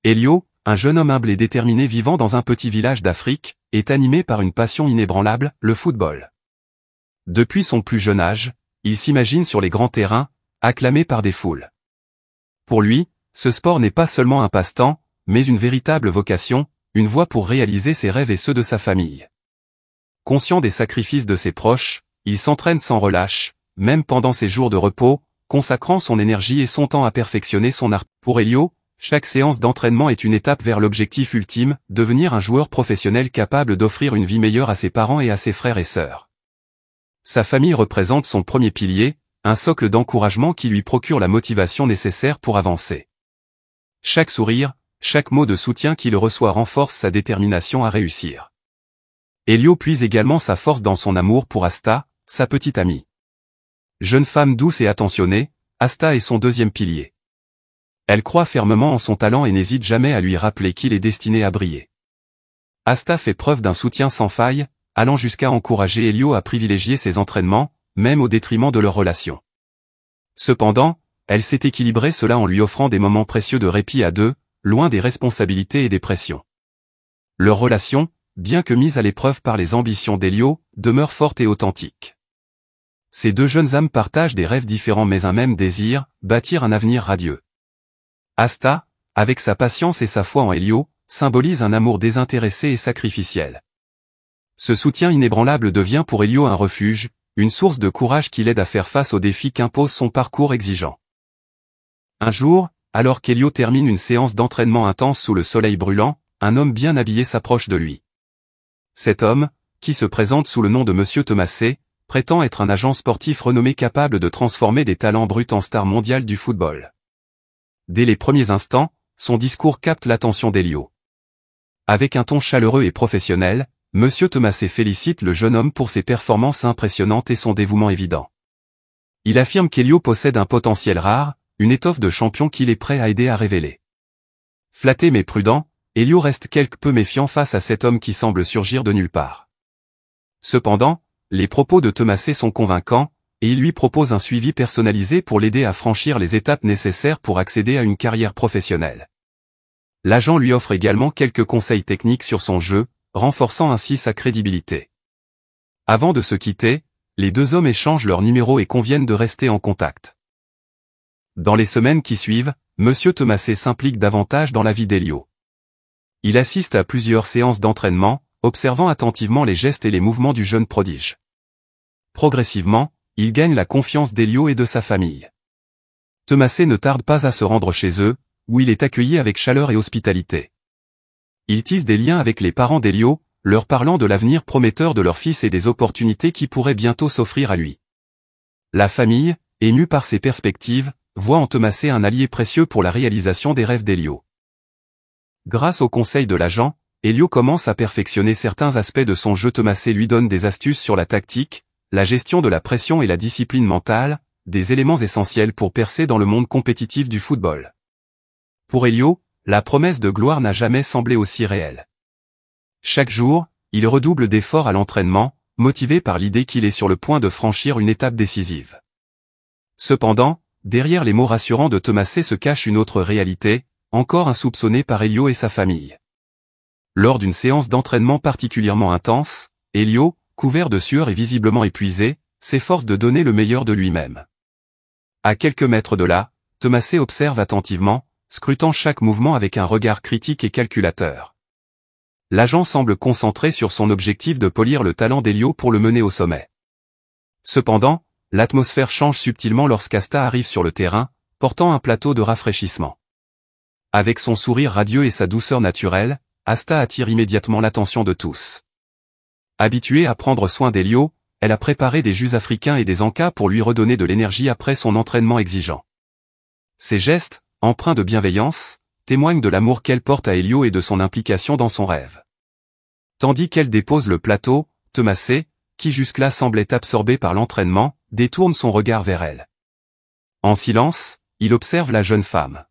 Elio, un jeune homme humble et déterminé vivant dans un petit village d'Afrique, est animé par une passion inébranlable, le football. Depuis son plus jeune âge, il s'imagine sur les grands terrains, acclamé par des foules. Pour lui, ce sport n'est pas seulement un passe-temps, mais une véritable vocation, une voie pour réaliser ses rêves et ceux de sa famille. Conscient des sacrifices de ses proches, il s'entraîne sans relâche, même pendant ses jours de repos, consacrant son énergie et son temps à perfectionner son art. Pour Elio, chaque séance d'entraînement est une étape vers l'objectif ultime, devenir un joueur professionnel capable d'offrir une vie meilleure à ses parents et à ses frères et sœurs. Sa famille représente son premier pilier, un socle d'encouragement qui lui procure la motivation nécessaire pour avancer. Chaque sourire, chaque mot de soutien qu'il reçoit renforce sa détermination à réussir. Elio puise également sa force dans son amour pour Asta, sa petite amie. Jeune femme douce et attentionnée, Asta est son deuxième pilier. Elle croit fermement en son talent et n'hésite jamais à lui rappeler qu'il est destiné à briller. Asta fait preuve d'un soutien sans faille, allant jusqu'à encourager Elio à privilégier ses entraînements, même au détriment de leur relation. Cependant, elle sait équilibrer cela en lui offrant des moments précieux de répit à deux, loin des responsabilités et des pressions. Leur relation, bien que mise à l'épreuve par les ambitions d'Elio, demeure forte et authentique. Ces deux jeunes âmes partagent des rêves différents mais un même désir, bâtir un avenir radieux. Asta, avec sa patience et sa foi en Elio, symbolise un amour désintéressé et sacrificiel. Ce soutien inébranlable devient pour Elio un refuge, une source de courage qui l'aide à faire face aux défis qu'impose son parcours exigeant. Un jour, alors qu'Elio termine une séance d'entraînement intense sous le soleil brûlant, un homme bien habillé s'approche de lui. Cet homme, qui se présente sous le nom de Monsieur Thomasset, prétend être un agent sportif renommé capable de transformer des talents bruts en stars mondiales du football. Dès les premiers instants, son discours capte l'attention d'Elio. Avec un ton chaleureux et professionnel, Monsieur Thomasset félicite le jeune homme pour ses performances impressionnantes et son dévouement évident. Il affirme qu'Elio possède un potentiel rare, une étoffe de champion qu'il est prêt à aider à révéler. Flatté mais prudent, Elio reste quelque peu méfiant face à cet homme qui semble surgir de nulle part. Cependant, les propos de Thomasset sont convaincants, et il lui propose un suivi personnalisé pour l'aider à franchir les étapes nécessaires pour accéder à une carrière professionnelle. L'agent lui offre également quelques conseils techniques sur son jeu, renforçant ainsi sa crédibilité. Avant de se quitter, les deux hommes échangent leurs numéros et conviennent de rester en contact. Dans les semaines qui suivent, Monsieur Thomasset s'implique davantage dans la vie d'Elio. Il assiste à plusieurs séances d'entraînement, observant attentivement les gestes et les mouvements du jeune prodige. Progressivement, il gagne la confiance d'Elio et de sa famille. Thomasset ne tarde pas à se rendre chez eux, où il est accueilli avec chaleur et hospitalité. Il tisse des liens avec les parents d'Elio, leur parlant de l'avenir prometteur de leur fils et des opportunités qui pourraient bientôt s'offrir à lui. La famille, émue par ses perspectives, voit en Thomasset un allié précieux pour la réalisation des rêves d'Elio. Grâce aux conseils de l'agent, Elio commence à perfectionner certains aspects de son jeu. Thomasset lui donne des astuces sur la tactique, la gestion de la pression et la discipline mentale, des éléments essentiels pour percer dans le monde compétitif du football. Pour Elio, la promesse de gloire n'a jamais semblé aussi réelle. Chaque jour, il redouble d'efforts à l'entraînement, motivé par l'idée qu'il est sur le point de franchir une étape décisive. Cependant, derrière les mots rassurants de Thomasset se cache une autre réalité, encore insoupçonnée par Elio et sa famille. Lors d'une séance d'entraînement particulièrement intense, Elio, couvert de sueur et visiblement épuisé, s'efforce de donner le meilleur de lui-même. À quelques mètres de là, Thomasset observe attentivement, scrutant chaque mouvement avec un regard critique et calculateur. L'agent semble concentré sur son objectif de polir le talent d'Elio pour le mener au sommet. Cependant, l'atmosphère change subtilement lorsqu'Asta arrive sur le terrain, portant un plateau de rafraîchissement. Avec son sourire radieux et sa douceur naturelle, Asta attire immédiatement l'attention de tous. Habituée à prendre soin d'Elio, elle a préparé des jus africains et des encas pour lui redonner de l'énergie après son entraînement exigeant. Ces gestes, empreints de bienveillance, témoignent de l'amour qu'elle porte à Elio et de son implication dans son rêve. Tandis qu'elle dépose le plateau, Thomasset, qui jusque-là semblait absorbé par l'entraînement, détourne son regard vers elle. En silence, il observe la jeune femme.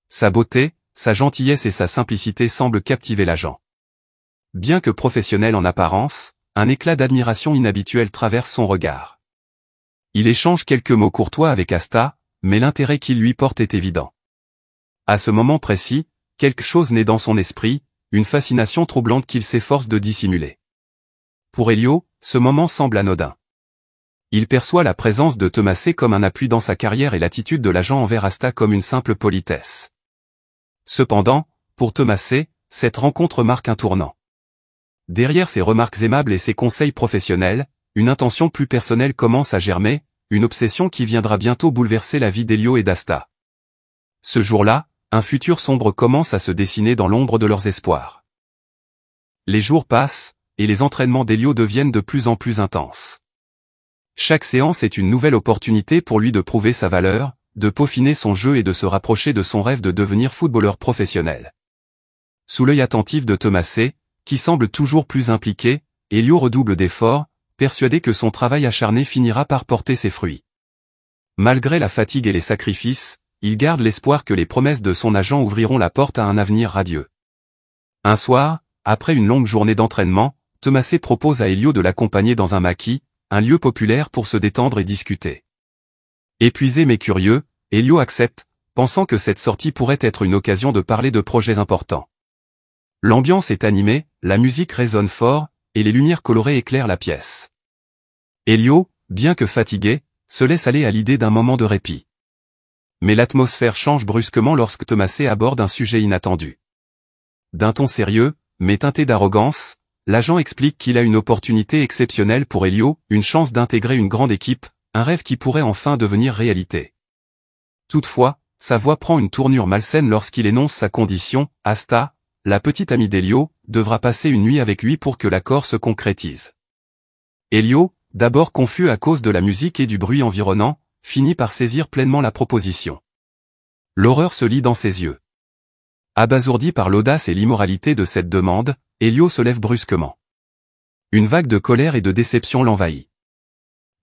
Sa beauté, sa gentillesse et sa simplicité semblent captiver l'agent. Bien que professionnel en apparence, un éclat d'admiration inhabituel traverse son regard. Il échange quelques mots courtois avec Asta, mais l'intérêt qu'il lui porte est évident. À ce moment précis, quelque chose naît dans son esprit, une fascination troublante qu'il s'efforce de dissimuler. Pour Elio, ce moment semble anodin. Il perçoit la présence de Thomasé comme un appui dans sa carrière et l'attitude de l'agent envers Asta comme une simple politesse. Cependant, pour Thomasé, cette rencontre marque un tournant. Derrière ses remarques aimables et ses conseils professionnels, une intention plus personnelle commence à germer, une obsession qui viendra bientôt bouleverser la vie d'Elio et d'Asta. Ce jour-là, un futur sombre commence à se dessiner dans l'ombre de leurs espoirs. Les jours passent, et les entraînements d'Elio deviennent de plus en plus intenses. Chaque séance est une nouvelle opportunité pour lui de prouver sa valeur, de peaufiner son jeu et de se rapprocher de son rêve de devenir footballeur professionnel. Sous l'œil attentif de Thomasé, qui semble toujours plus impliqué, Elio redouble d'efforts, persuadé que son travail acharné finira par porter ses fruits. Malgré la fatigue et les sacrifices, il garde l'espoir que les promesses de son agent ouvriront la porte à un avenir radieux. Un soir, après une longue journée d'entraînement, Thomasé propose à Elio de l'accompagner dans un maquis, un lieu populaire pour se détendre et discuter. Épuisé mais curieux, Elio accepte, pensant que cette sortie pourrait être une occasion de parler de projets importants. L'ambiance est animée, la musique résonne fort, et les lumières colorées éclairent la pièce. Elio, bien que fatigué, se laisse aller à l'idée d'un moment de répit. Mais l'atmosphère change brusquement lorsque Thomasé aborde un sujet inattendu. D'un ton sérieux, mais teinté d'arrogance, l'agent explique qu'il a une opportunité exceptionnelle pour Elio, une chance d'intégrer une grande équipe, un rêve qui pourrait enfin devenir réalité. Toutefois, sa voix prend une tournure malsaine lorsqu'il énonce sa condition, Asta, la petite amie d'Elio, devra passer une nuit avec lui pour que l'accord se concrétise. Elio, d'abord confus à cause de la musique et du bruit environnant, finit par saisir pleinement la proposition. L'horreur se lit dans ses yeux. Abasourdi par l'audace et l'immoralité de cette demande, Elio se lève brusquement. Une vague de colère et de déception l'envahit.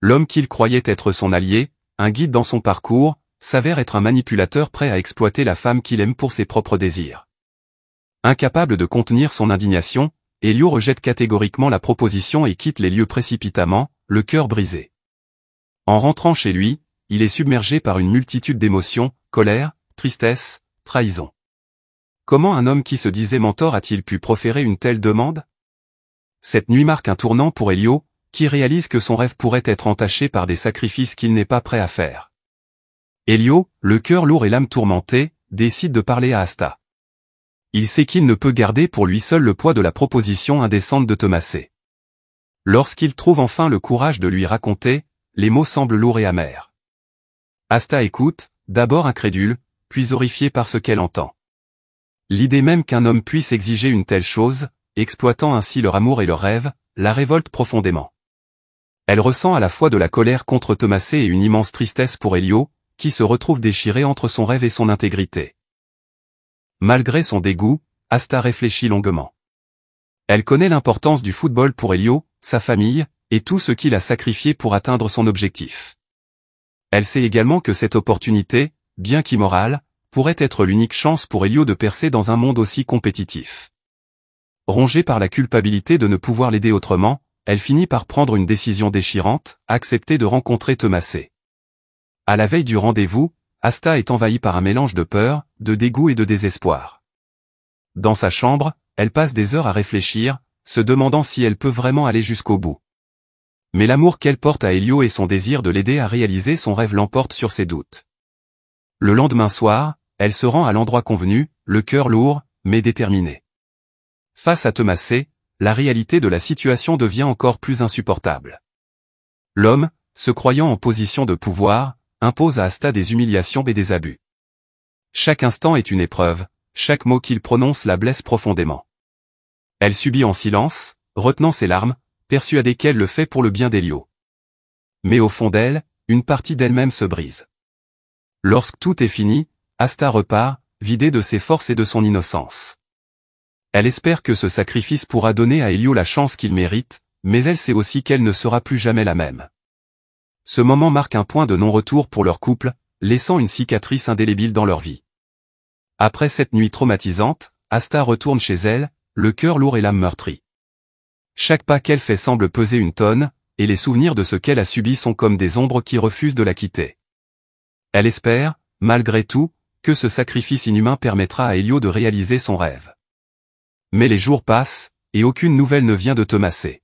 L'homme qu'il croyait être son allié, un guide dans son parcours, s'avère être un manipulateur prêt à exploiter la femme qu'il aime pour ses propres désirs. Incapable de contenir son indignation, Elio rejette catégoriquement la proposition et quitte les lieux précipitamment, le cœur brisé. En rentrant chez lui, il est submergé par une multitude d'émotions, colère, tristesse, trahison. Comment un homme qui se disait mentor a-t-il pu proférer une telle demande? Cette nuit marque un tournant pour Elio, qui réalise que son rêve pourrait être entaché par des sacrifices qu'il n'est pas prêt à faire. Elio, le cœur lourd et l'âme tourmentée, décide de parler à Asta. Il sait qu'il ne peut garder pour lui seul le poids de la proposition indécente de Thomasé. Lorsqu'il trouve enfin le courage de lui raconter, les mots semblent lourds et amers. Asta écoute, d'abord incrédule, puis horrifiée par ce qu'elle entend. L'idée même qu'un homme puisse exiger une telle chose, exploitant ainsi leur amour et leurs rêves, la révolte profondément. Elle ressent à la fois de la colère contre Thomasé et une immense tristesse pour Elio, qui se retrouve déchiré entre son rêve et son intégrité. Malgré son dégoût, Asta réfléchit longuement. Elle connaît l'importance du football pour Elio, sa famille, et tout ce qu'il a sacrifié pour atteindre son objectif. Elle sait également que cette opportunité, bien qu'immorale, pourrait être l'unique chance pour Elio de percer dans un monde aussi compétitif. Rongée par la culpabilité de ne pouvoir l'aider autrement, elle finit par prendre une décision déchirante, accepter de rencontrer Thomasé. À la veille du rendez-vous, Asta est envahie par un mélange de peur, de dégoût et de désespoir. Dans sa chambre, elle passe des heures à réfléchir, se demandant si elle peut vraiment aller jusqu'au bout. Mais l'amour qu'elle porte à Elio et son désir de l'aider à réaliser son rêve l'emportent sur ses doutes. Le lendemain soir, elle se rend à l'endroit convenu, le cœur lourd, mais déterminé. Face à Thomasé, la réalité de la situation devient encore plus insupportable. L'homme, se croyant en position de pouvoir, impose à Asta des humiliations et des abus. Chaque instant est une épreuve, chaque mot qu'il prononce la blesse profondément. Elle subit en silence, retenant ses larmes, persuadée qu'elle le fait pour le bien d'Elio. Mais au fond d'elle, une partie d'elle-même se brise. Lorsque tout est fini, Asta repart, vidée de ses forces et de son innocence. Elle espère que ce sacrifice pourra donner à Elio la chance qu'il mérite, mais elle sait aussi qu'elle ne sera plus jamais la même. Ce moment marque un point de non-retour pour leur couple, laissant une cicatrice indélébile dans leur vie. Après cette nuit traumatisante, Asta retourne chez elle, le cœur lourd et l'âme meurtrie. Chaque pas qu'elle fait semble peser une tonne, et les souvenirs de ce qu'elle a subi sont comme des ombres qui refusent de la quitter. Elle espère, malgré tout, que ce sacrifice inhumain permettra à Elio de réaliser son rêve. Mais les jours passent, et aucune nouvelle ne vient de Thomasset.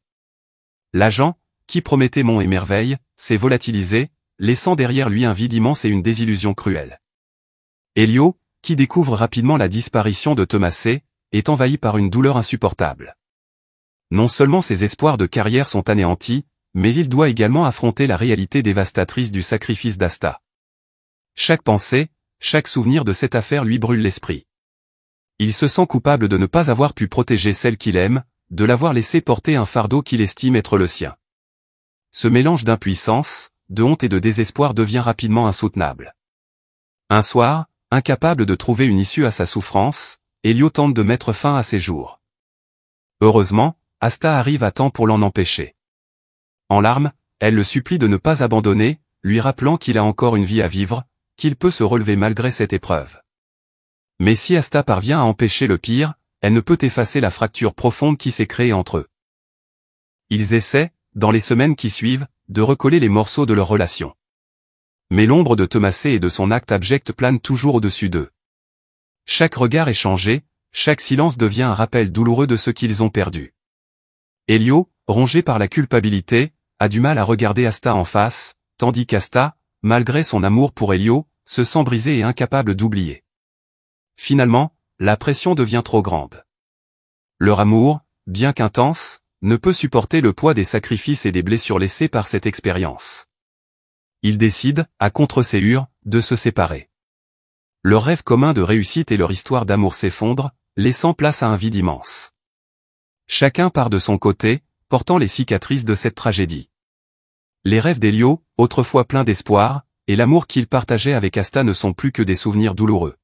L'agent, qui promettait monts et merveilles, s'est volatilisé, laissant derrière lui un vide immense et une désillusion cruelle. Elio, qui découvre rapidement la disparition de Thomasset, est envahi par une douleur insupportable. Non seulement ses espoirs de carrière sont anéantis, mais il doit également affronter la réalité dévastatrice du sacrifice d'Asta. Chaque pensée, chaque souvenir de cette affaire lui brûle l'esprit. Il se sent coupable de ne pas avoir pu protéger celle qu'il aime, de l'avoir laissé porter un fardeau qu'il estime être le sien. Ce mélange d'impuissance, de honte et de désespoir devient rapidement insoutenable. Un soir, incapable de trouver une issue à sa souffrance, Elio tente de mettre fin à ses jours. Heureusement, Asta arrive à temps pour l'en empêcher. En larmes, elle le supplie de ne pas abandonner, lui rappelant qu'il a encore une vie à vivre, qu'il peut se relever malgré cette épreuve. Mais si Asta parvient à empêcher le pire, elle ne peut effacer la fracture profonde qui s'est créée entre eux. Ils essaient, dans les semaines qui suivent, de recoller les morceaux de leur relation. Mais l'ombre de Thomasset et de son acte abject plane toujours au-dessus d'eux. Chaque regard est changé, chaque silence devient un rappel douloureux de ce qu'ils ont perdu. Elio, rongé par la culpabilité, a du mal à regarder Asta en face, tandis qu'Asta, malgré son amour pour Elio, se sent brisé et incapable d'oublier. Finalement, la pression devient trop grande. Leur amour, bien qu'intense, ne peut supporter le poids des sacrifices et des blessures laissées par cette expérience. Ils décident, à contre-séure, de se séparer. Leur rêve commun de réussite et leur histoire d'amour s'effondrent, laissant place à un vide immense. Chacun part de son côté, portant les cicatrices de cette tragédie. Les rêves d'Elio, autrefois pleins d'espoir, et l'amour qu'il partageait avec Asta ne sont plus que des souvenirs douloureux.